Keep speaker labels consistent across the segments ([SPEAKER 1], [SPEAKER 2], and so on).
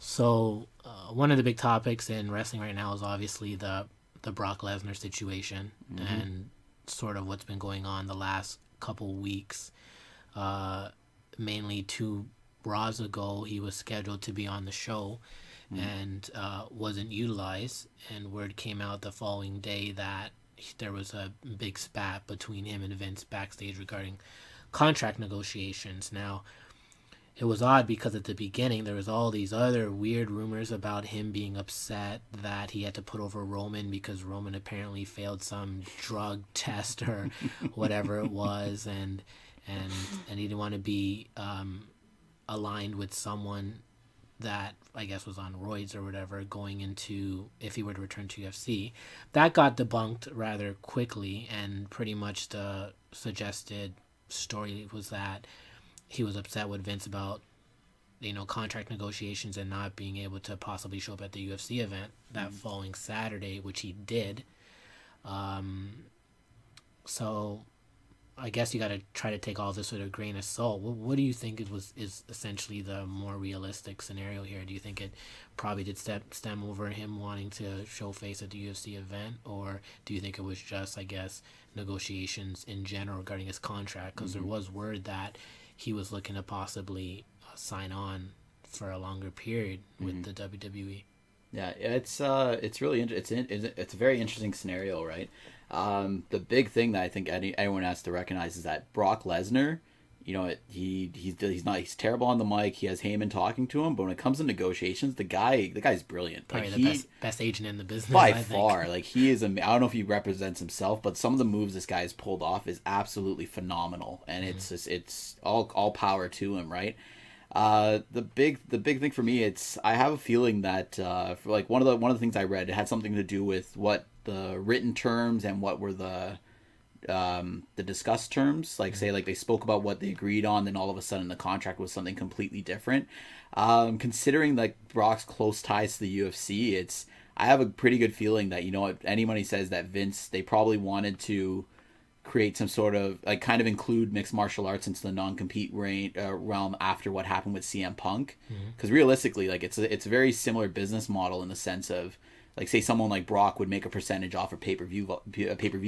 [SPEAKER 1] So one of the big topics in wrestling right now is obviously the Brock Lesnar situation
[SPEAKER 2] Mm-hmm.
[SPEAKER 1] and sort of what's been going on the last couple weeks. Uh, Mainly 2 Raws ago, he was scheduled to be on the show and wasn't utilized. And word came out the following day that there was a big spat between him and Vince backstage regarding contract negotiations. Now, it was odd because at the beginning there was all these other weird rumors about him being upset that he had to put over Roman because Roman apparently failed some drug test or whatever it was, and and he didn't want to be aligned with someone that I guess was on roids or whatever going into if he were to return to UFC. That got debunked rather quickly, and pretty much the suggested story was that he was upset with Vince about contract negotiations and not being able to possibly show up at the UFC event that following Saturday, which he did. So I guess you got to try to take all this with a grain of salt. What do you think is essentially the more realistic scenario here? Do you think it probably did stem over him wanting to show face at the UFC event, or do you think it was just, I guess, negotiations in general regarding his contract? Because there was word that he was looking to possibly sign on for a longer period with the WWE.
[SPEAKER 2] Yeah, it's really it's a very interesting scenario, right? The big thing that I think anyone has to recognize is that Brock Lesnar, he's terrible on the mic. He has Heyman talking to him, but when it comes to negotiations, the guy's brilliant.
[SPEAKER 1] Probably
[SPEAKER 2] Like
[SPEAKER 1] the
[SPEAKER 2] he
[SPEAKER 1] best agent in the business,
[SPEAKER 2] by
[SPEAKER 1] I think.
[SPEAKER 2] far, like he is. I don't know if he represents himself, but some of the moves this guy has pulled off is absolutely phenomenal, and it's all power to him, right? The big thing for me, it's I have a feeling that for like one of the things I read, it had something to do with what the written terms and what were the discussed terms. Like say like they spoke about what they agreed on, then all of a sudden the contract was something completely different. Considering like Brock's close ties to the UFC, I have a pretty good feeling that if anybody says that Vince they probably wanted to create some sort of like kind of include mixed martial arts into the non-compete realm after what happened with CM Punk, because realistically like it's a very similar business model in the sense of like say someone like Brock would make a percentage off of pay-per-view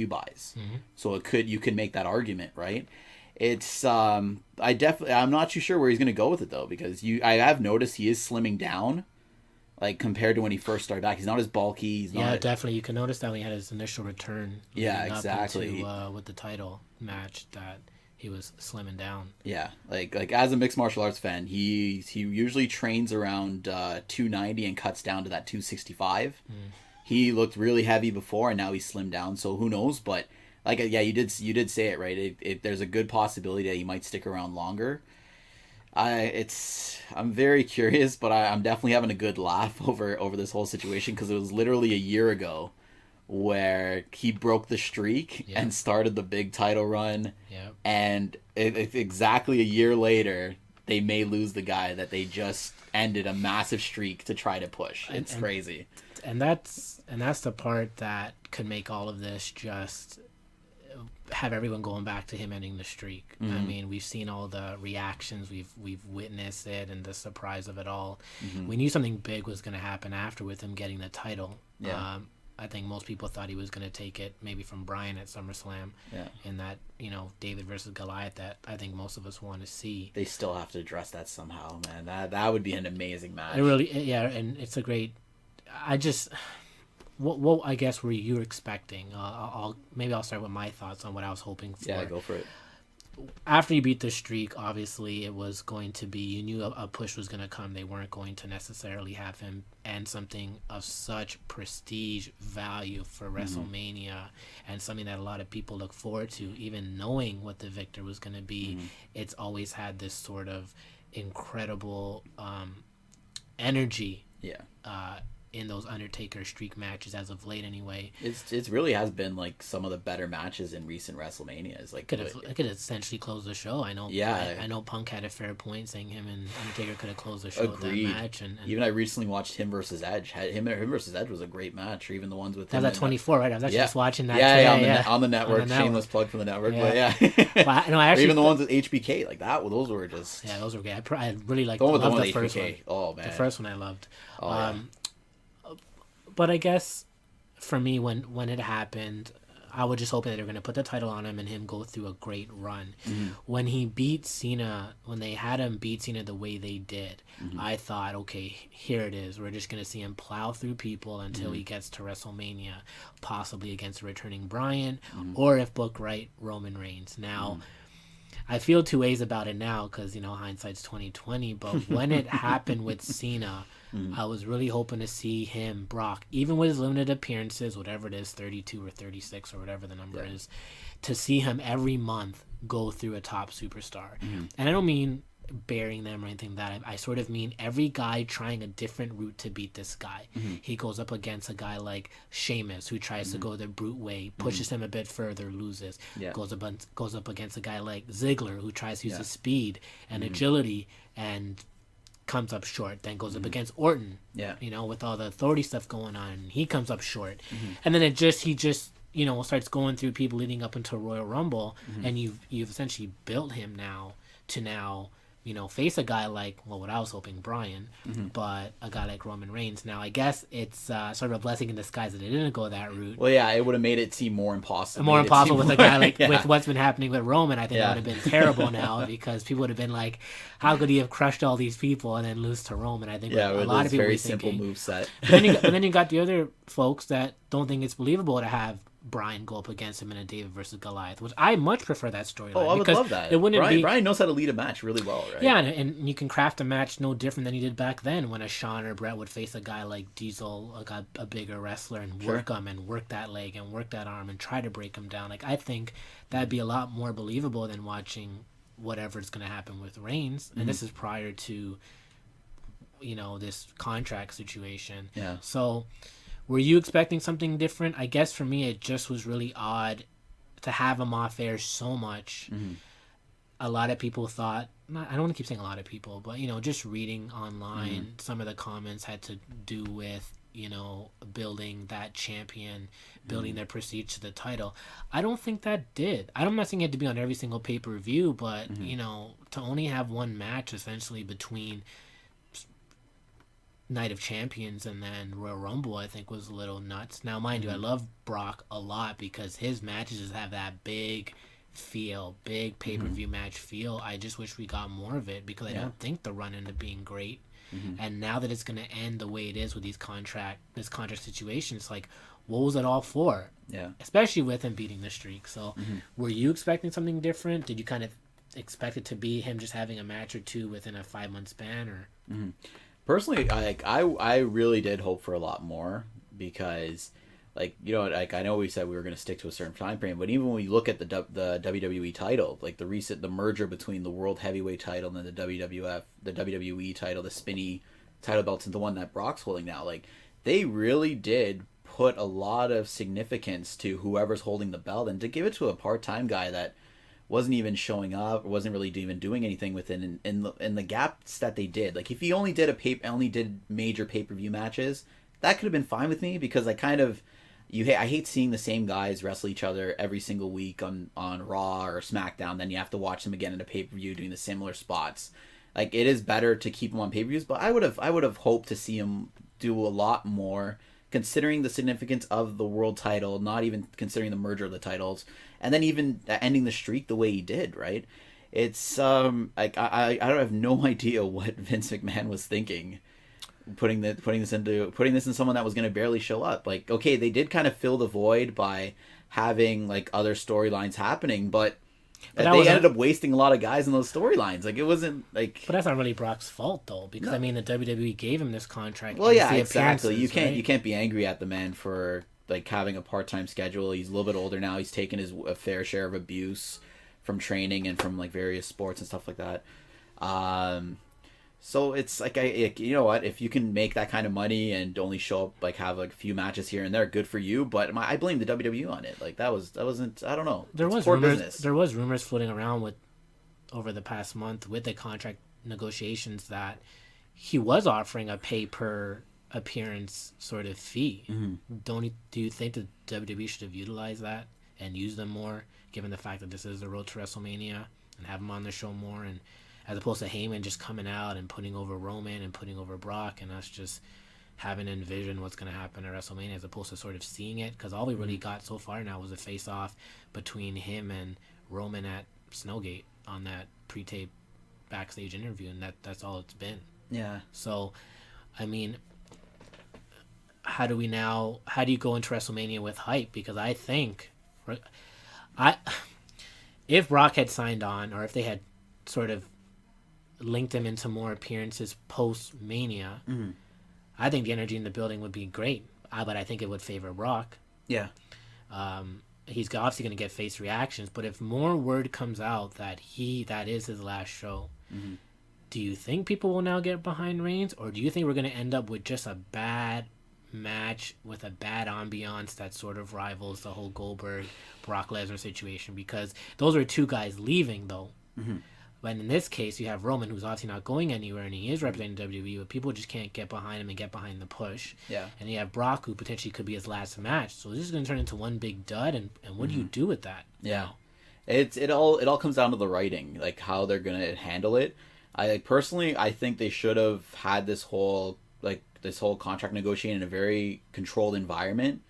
[SPEAKER 2] buys, so you could make that argument, right? It's I'm not too sure where he's going to go with it though, because I have noticed he is slimming down like compared to when he first started back. He's not as bulky. He's
[SPEAKER 1] Yeah,
[SPEAKER 2] not.
[SPEAKER 1] definitely. You can notice that when he had his initial return
[SPEAKER 2] Yeah,
[SPEAKER 1] leading up
[SPEAKER 2] exactly.
[SPEAKER 1] into with the title match that he was slimming down.
[SPEAKER 2] Yeah, like as a mixed martial arts fan, he usually trains around 290 and cuts down to that 265. He looked really heavy before, and now he's slimmed down. So who knows? But like yeah, you did say it right. There's a good possibility that he might stick around longer. I'm very curious, but I'm definitely having a good laugh over this whole situation because it was literally a year ago where he broke the streak
[SPEAKER 1] Yeah.
[SPEAKER 2] and started the big title run,
[SPEAKER 1] Yeah.
[SPEAKER 2] and exactly a year later they may lose the guy that they just ended a massive streak to try to push. It's crazy.
[SPEAKER 1] And that's the part that could make all of this just have everyone going back to him ending the streak. I mean, we've seen all the reactions, we've witnessed it, and the surprise of it all. We knew something big was going to happen after with him getting the title.
[SPEAKER 2] Yeah.
[SPEAKER 1] I think most people thought he was going to take it maybe from Bryan at SummerSlam,
[SPEAKER 2] Yeah.
[SPEAKER 1] in that David versus Goliath that I think most of us want to see.
[SPEAKER 2] They still have to address that somehow, man. That would be an amazing match.
[SPEAKER 1] It really, yeah, and it's a great. I just, what I guess were you expecting? Maybe I'll start with my thoughts on what I was hoping for.
[SPEAKER 2] Yeah, go for it.
[SPEAKER 1] After you beat the streak, obviously it was going to be, you knew a push was going to come. They weren't going to necessarily have him end something of such prestige value for WrestleMania, and something that a lot of people look forward to, even knowing what the victor was going to be. It's always had this sort of incredible energy
[SPEAKER 2] Yeah.
[SPEAKER 1] in those Undertaker streak matches as of late anyway.
[SPEAKER 2] It's really has been like some of the better matches in recent WrestleManias. Like
[SPEAKER 1] It could essentially close the show. I know.
[SPEAKER 2] Yeah.
[SPEAKER 1] I know Punk had a fair point saying him and Undertaker could have closed the show
[SPEAKER 2] Agreed.
[SPEAKER 1] with that match. And
[SPEAKER 2] even I recently watched him versus Edge. Him versus Edge was a great match. Or even the ones with him.
[SPEAKER 1] That was at 24, right? I was actually just watching that.
[SPEAKER 2] On the network. Shameless plug for the network.
[SPEAKER 1] Yeah.
[SPEAKER 2] But yeah.
[SPEAKER 1] Well, no, I actually
[SPEAKER 2] even the ones with HBK like that. Well, those were just.
[SPEAKER 1] Yeah, those were great. I really liked
[SPEAKER 2] the one with
[SPEAKER 1] the first
[SPEAKER 2] HBK.
[SPEAKER 1] one.
[SPEAKER 2] Oh man.
[SPEAKER 1] The first one I loved.
[SPEAKER 2] Oh, yeah.
[SPEAKER 1] But I guess for me, when it happened, I was just hoping that they were going to put the title on him and him go through a great run.
[SPEAKER 2] Mm-hmm.
[SPEAKER 1] When he beat Cena, when they had him beat Cena the way they did,
[SPEAKER 2] Mm-hmm.
[SPEAKER 1] I thought, okay, here it is. We're just going to see him plow through people until
[SPEAKER 2] Mm-hmm.
[SPEAKER 1] he gets to WrestleMania, possibly against a returning Bryan,
[SPEAKER 2] Mm-hmm.
[SPEAKER 1] or if booked right, Roman Reigns. Now, I feel two ways about it now because, hindsight's 2020. But when it happened with Cena, I was really hoping to see him, Brock, even with his limited appearances, whatever it is, 32 or 36 or whatever the number is, to see him every month go through a top superstar. And I don't mean burying them or anything like that. I sort of mean every guy trying a different route to beat this guy. He goes up against a guy like Sheamus who tries to go the brute way, pushes him a bit further, loses. Goes up against a guy like Ziggler who tries to use his speed and agility and comes up short. Then goes up against Orton. With all the authority stuff going on, he comes up short. And then he just starts going through people leading up into Royal Rumble, and you've essentially built him to face a guy like, what I was hoping, Bryan, but a guy like Roman Reigns. Now, I guess it's sort of a blessing in disguise that they didn't go that route.
[SPEAKER 2] Well, yeah, it would have made it seem more impossible.
[SPEAKER 1] More impossible with a guy like, with what's been happening with Roman, I think it would have been terrible now because people would have been like, how could he have crushed all these people and then lose to Roman? I think a lot of people
[SPEAKER 2] very
[SPEAKER 1] were
[SPEAKER 2] simple
[SPEAKER 1] thinking.
[SPEAKER 2] moveset.
[SPEAKER 1] But then you got the other folks that don't think it's believable to have Bryan go up against him in a David versus Goliath, which I much prefer that storyline.
[SPEAKER 2] Oh, I would love that.
[SPEAKER 1] It wouldn't
[SPEAKER 2] Bryan knows how to lead a match really well, right?
[SPEAKER 1] Yeah, and you can craft a match no different than you did back then when a Shawn or Brett would face a guy like Diesel, a bigger wrestler, and work him and work that leg and work that arm and try to break him down. Like, I think that'd be a lot more believable than watching whatever's going to happen with Reigns. And this is prior to, this contract situation.
[SPEAKER 2] Yeah.
[SPEAKER 1] So, were you expecting something different? I guess for me, it just was really odd to have him off air so much. A lot of people thought, I don't want to keep saying a lot of people, but, just reading online, some of the comments had to do with, building that champion, building their prestige to the title. I don't think that did. I'm not saying it had to be on every single pay-per-view, but, to only have one match essentially between Night of Champions and then Royal Rumble, I think was a little nuts. Now, mind you, I love Brock a lot because his matches just have that big feel, big pay-per-view match feel. I just wish we got more of it because I don't think the run ended up being great. And now that it's going to end the way it is with this contract situation, it's like, what was it all for?
[SPEAKER 2] Yeah.
[SPEAKER 1] Especially with him beating the streak. So were you expecting something different? Did you kind of expect it to be him just having a match or two within a 5-month span? Or
[SPEAKER 2] Personally, I really did hope for a lot more because, I know we said we were going to stick to a certain time frame, but even when we look at the WWE title, like the merger between the World Heavyweight title and the WWE title, the spinny title belts, and the one that Brock's holding now, they really did put a lot of significance to whoever's holding the belt, and to give it to a part-time guy that wasn't even showing up or wasn't really even doing anything within in the gaps that they did. Like, if he only did major pay-per-view matches, that could have been fine with me because I hate seeing the same guys wrestle each other every single week on Raw or SmackDown. Then you have to watch them again in a pay-per-view doing the similar spots. Like, it is better to keep them on pay-per-views, but I would have hoped to see him do a lot more, considering the significance of the world title, not even considering the merger of the titles, and then even ending the streak the way he did, right? It's I don't have no idea what Vince McMahon was thinking, putting this in someone that was going to barely show up. Like, okay, they did kind of fill the void by having other storylines happening, but they ended up wasting a lot of guys in those storylines. Like, it wasn't like.
[SPEAKER 1] But that's not really Brock's fault, though, because the WWE gave him this contract.
[SPEAKER 2] Well, yeah, exactly. You can't be angry at the man for having a part-time schedule. He's a little bit older now. He's taken a fair share of abuse from training and from various sports and stuff like that. So it's like you know what, if you can make that kind of money and only show up like have like a few matches here and there, good for you. But I blame the WWE on it. Like that wasn't I don't know.
[SPEAKER 1] There
[SPEAKER 2] It's
[SPEAKER 1] was
[SPEAKER 2] poor
[SPEAKER 1] rumors.
[SPEAKER 2] business.
[SPEAKER 1] There was rumors floating around with over the past month with the contract negotiations that he was offering a pay per appearance sort of fee. Do you think the WWE should have utilized that and used them more, given the fact that this is the road to WrestleMania, and have him on the show more, and as opposed to Heyman just coming out and putting over Roman and putting over Brock, and us just having to envision what's going to happen at WrestleMania as opposed to sort of seeing it, because all we really got so far now was a face-off between him and Roman at Snowgate on that pre-tape backstage interview, and that's all it's been.
[SPEAKER 2] Yeah.
[SPEAKER 1] So, I mean, how do you go into WrestleMania with hype? Because I think, if Brock had signed on, or if they had sort of linked him into more appearances post Mania, I think the energy in the building would be great. But I think it would favor Brock.
[SPEAKER 2] Yeah.
[SPEAKER 1] He's obviously going to get face reactions, but if more word comes out that that is his last show, do you think people will now get behind Reigns, or do you think we're going to end up with just a bad match with a bad ambiance that sort of rivals the whole Goldberg Brock Lesnar situation? Because those are two guys leaving, though. But in this case, you have Roman, who's obviously not going anywhere, and he is representing WWE, but people just can't get behind him and get behind the push.
[SPEAKER 2] Yeah.
[SPEAKER 1] And you have Brock, who potentially could be his last match. So this is going to turn into one big dud, and what do you do with that?
[SPEAKER 2] Yeah. It all comes down to the writing, like how they're going to handle it. I think they should have had this whole contract negotiating in a very controlled environment.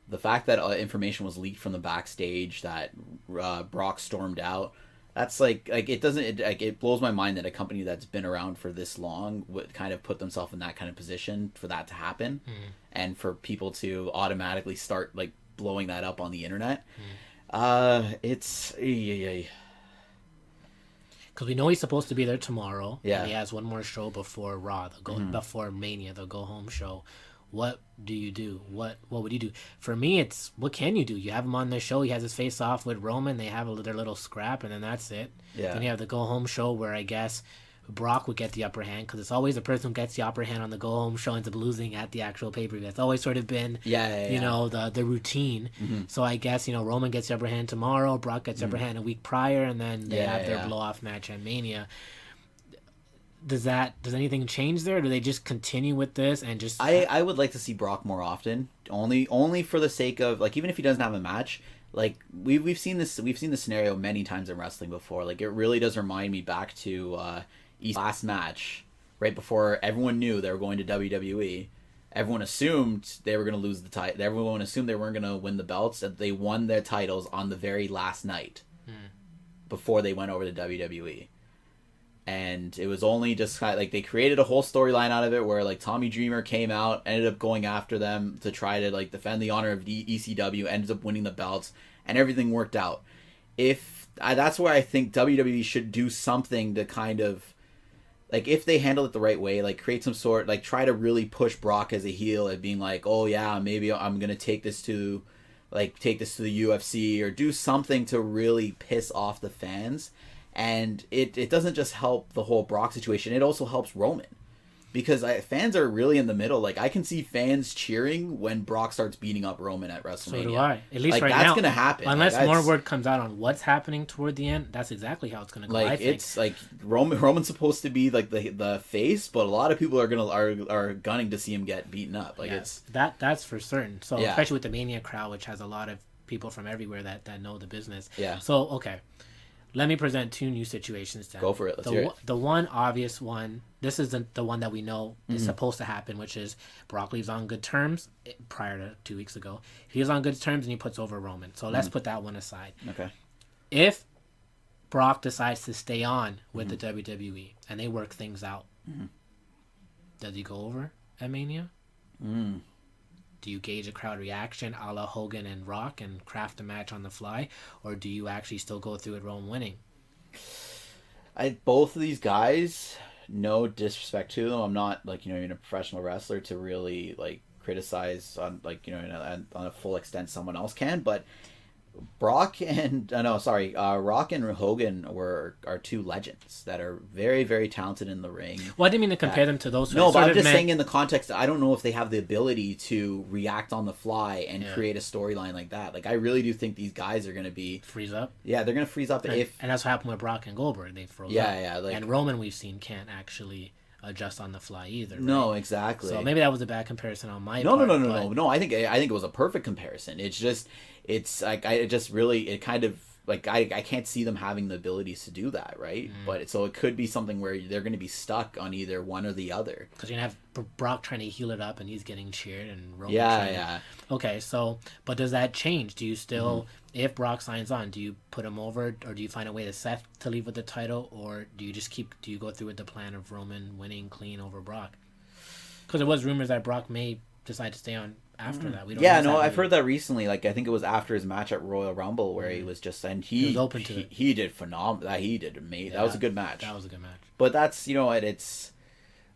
[SPEAKER 2] The fact that information was leaked from the backstage that Brock stormed out, that's it blows my mind that a company that's been around for this long would kind of put themselves in that kind of position for that to happen, and for people to automatically start like blowing that up on the internet. It's
[SPEAKER 1] because we know he's supposed to be there tomorrow.
[SPEAKER 2] Yeah.
[SPEAKER 1] And he has one more show before Raw, before Mania, the go home show. What do you do? What would you do? For me, it's what can you do? You have him on the show. He has his face off with Roman. They have their little scrap, and then that's it.
[SPEAKER 2] Yeah.
[SPEAKER 1] Then you have the go home show where I guess Brock would get the upper hand, because it's always the person who gets the upper hand on the go home show ends up losing at the actual pay per view. That's always sort of been you know the routine. So I guess Roman gets the upper hand tomorrow, Brock gets the upper hand a week prior, and then they have their blow off match at Mania. Does anything change there? Or do they just continue with this and just?
[SPEAKER 2] I would like to see Brock more often, only for the sake of, like, even if he doesn't have a match, like we've seen this scenario many times in wrestling before. Like, it really does remind me back to East's last match, right before everyone knew they were going to WWE. Everyone assumed they were going to lose the title. Everyone assumed they weren't going to win the belts. That they won their titles on the very last night before they went over to WWE. And it was only just kind of, like, they created a whole storyline out of it where, like, Tommy Dreamer came out, ended up going after them to try to, like, defend the honor of the ECW, ended up winning the belts, and everything worked out. That's where I think WWE should do something to kind of, like, if they handle it the right way, like, create some sort, like, try to really push Brock as a heel at being like, oh yeah, maybe I'm gonna take this to the UFC, or do something to really piss off the fans. And it doesn't just help the whole Brock situation, it also helps Roman. Because fans are really in the middle. Like, I can see fans cheering when Brock starts beating up Roman at WrestleMania.
[SPEAKER 1] So do I. At least, like, right
[SPEAKER 2] that's
[SPEAKER 1] now.
[SPEAKER 2] That's going to happen.
[SPEAKER 1] Unless more word comes out on what's happening toward the end, that's exactly how it's going to go,
[SPEAKER 2] like,
[SPEAKER 1] I think.
[SPEAKER 2] It's like Roman's supposed to be like the face, but a lot of people are gunning to see him get beaten up. Like,
[SPEAKER 1] yes, that's for certain. So especially with the Mania crowd, which has a lot of people from everywhere that know the business.
[SPEAKER 2] Yeah.
[SPEAKER 1] So okay. Let me present two new situations then.
[SPEAKER 2] Go for it. Let's hear it.
[SPEAKER 1] The one obvious one, this is the one that we know is supposed to happen, which is Brock leaves on good terms prior to 2 weeks ago. He is on good terms and he puts over Roman. So let's put that one aside.
[SPEAKER 2] Okay.
[SPEAKER 1] If Brock decides to stay on with the WWE and they work things out, does he go over at Mania? Do you gauge a crowd reaction a la Hogan and Rock and craft a match on the fly? Or do you actually still go through it Roman winning?
[SPEAKER 2] Both of these guys, no disrespect to them, I'm not, like, even a professional wrestler to really, like, criticize on, like, on a full extent someone else can, but Rock and Hogan are two legends that are very, very talented in the ring.
[SPEAKER 1] Well, I didn't mean to compare them to those.
[SPEAKER 2] No, but I'm just saying in the context, I don't know if they have the ability to react on the fly and create a storyline like that. Like, I really do think these guys are going to be
[SPEAKER 1] freeze up.
[SPEAKER 2] Yeah, they're going to freeze up
[SPEAKER 1] and that's what happened with Brock and Goldberg. They froze up.
[SPEAKER 2] Yeah. Like,
[SPEAKER 1] and Roman, we've seen, can't actually adjust on the fly either. Right?
[SPEAKER 2] No, exactly.
[SPEAKER 1] So maybe that was a bad comparison on my part.
[SPEAKER 2] No. I think it was a perfect comparison. It's like it kind of like I can't see them having the abilities to do that, right? But so it could be something where they're going to be stuck on either one or the other.
[SPEAKER 1] Because you're going to have Brock trying to heal it up and he's getting cheered and Roman Okay, so, but does that change? Do you still, if Brock signs on, do you put him over or do you find a way to Seth to leave with the title or do you go through with the plan of Roman winning clean over Brock? Because there was rumors that Brock may decide to stay on after that. We don't know
[SPEAKER 2] I've heard that recently. Like I think it was after his match at Royal Rumble where he was just and he was open to it. He did phenomenal. He did amazing. That was a good match.
[SPEAKER 1] That was a good match.
[SPEAKER 2] But that's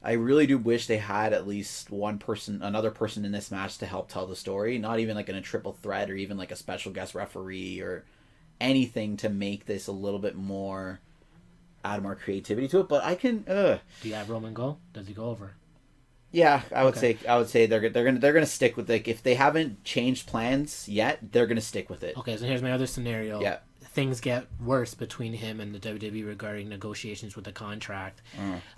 [SPEAKER 2] I really do wish they had at least another person in this match to help tell the story. Not even like in a triple threat or even like a special guest referee or anything to make this a little bit more add more creativity to it. But I can.
[SPEAKER 1] Do you have Roman go? Does he go over?
[SPEAKER 2] Yeah, I would say they're gonna stick with if they haven't changed plans yet, they're gonna stick with it.
[SPEAKER 1] Okay, so here's my other scenario.
[SPEAKER 2] Yeah.
[SPEAKER 1] Things get worse between him and the WWE regarding negotiations with the contract.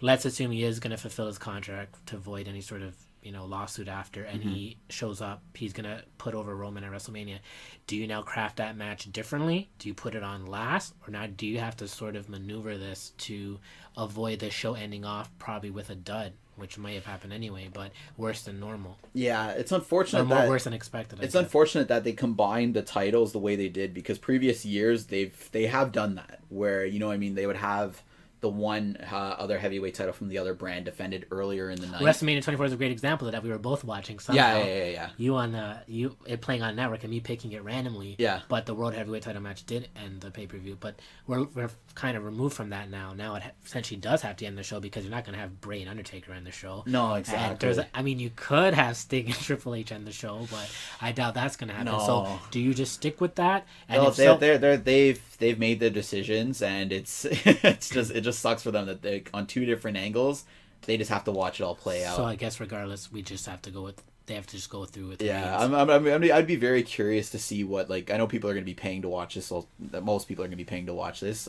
[SPEAKER 1] Let's assume he is gonna fulfill his contract to avoid any sort of lawsuit after, and he shows up. He's gonna put over Roman at WrestleMania. Do you now craft that match differently? Do you put it on last, or now do you have to sort of maneuver this to avoid the show ending off probably with a dud? Which might have happened anyway, but worse than normal.
[SPEAKER 2] Yeah, it's unfortunate.
[SPEAKER 1] Or worse than expected.
[SPEAKER 2] It's unfortunate that they combined the titles the way they did because previous years they have done that where they would have the one other heavyweight title from the other brand defended earlier in the night.
[SPEAKER 1] WrestleMania 24 is a great example of that. We were both watching somehow.
[SPEAKER 2] Yeah.
[SPEAKER 1] You on it playing on network and me picking it randomly.
[SPEAKER 2] Yeah.
[SPEAKER 1] But the World Heavyweight Title match did end the pay-per-view. But we're kind of removed from that now. Now it essentially does have to end the show because you're not going to have Bray and Undertaker end the show.
[SPEAKER 2] No, exactly.
[SPEAKER 1] And you could have Sting and Triple H end the show, but I doubt that's going to happen. No. So do you just stick with that?
[SPEAKER 2] And they've made their decisions, and it just sucks for them that they on two different angles. They just have to watch it all play out.
[SPEAKER 1] So I guess regardless, we just have to go with. They have to just go through with.
[SPEAKER 2] Yeah, I'd be very curious to see what I know people are going to be paying to watch this. So most people are going to be paying to watch this.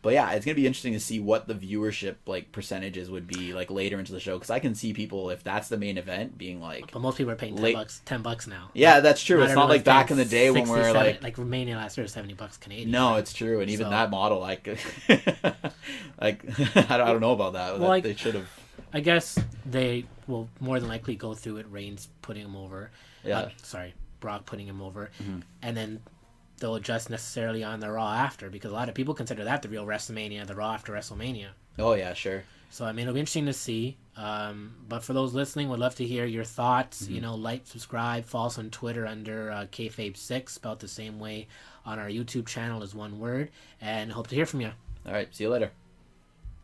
[SPEAKER 2] But yeah, it's going to be interesting to see what the viewership percentages would be later into the show because I can see people if that's the main event being
[SPEAKER 1] But most people are paying $10 now.
[SPEAKER 2] Yeah, that's true. It's not like back in the day when we're
[SPEAKER 1] like Romania last year was $70 Canadian.
[SPEAKER 2] No, it's true, and even that model I don't know about that.
[SPEAKER 1] Well,
[SPEAKER 2] they should have.
[SPEAKER 1] I guess they will more than likely go through it. Reigns putting him over.
[SPEAKER 2] Yeah.
[SPEAKER 1] Brock putting him over, and then they'll adjust necessarily on the Raw after because a lot of people consider that the real WrestleMania, the Raw after WrestleMania.
[SPEAKER 2] Oh yeah, sure.
[SPEAKER 1] So it'll be interesting to see. But for those listening, would love to hear your thoughts. Like, subscribe, follow us on Twitter under Kayfabe6, spelled the same way on our YouTube channel as one word, and hope to hear from you.
[SPEAKER 2] All right, see you later.